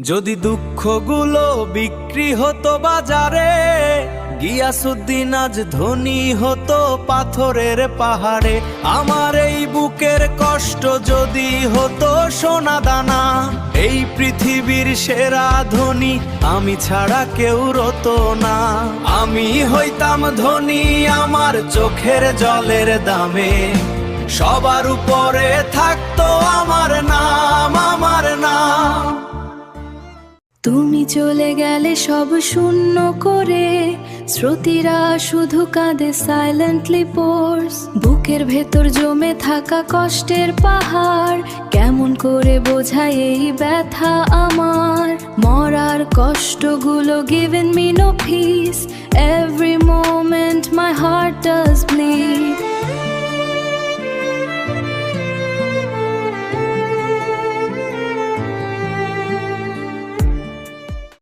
যদি দুঃখগুলো বিক্রি হতো বাজারে, গিয়াসউদ্দিন আজ ধনী হতো পাথরের পাহাড়ে। আমার এই বুকের কষ্ট যদি হতো সোনা দানা, এই পৃথিবীর সেরা ধনী আমি ছাড়া কেউ রতো না। আমি হইতাম ধনী আমার চোখের জলের দামে, সবার উপরে থাকতো আমার নাম, আমার নাম। তুমি চলে গেলে সব শূন্য করে, স্মৃতিরা শুধু কাঁদে সাইলেন্টলি পোর্স। বুকের ভেতর জমে থাকা কষ্টের পাহাড়, কেমন করে বোঝাই এই ব্যথা আমার। মরার কষ্টগুলো given me no peace, every moment my heart does bleed.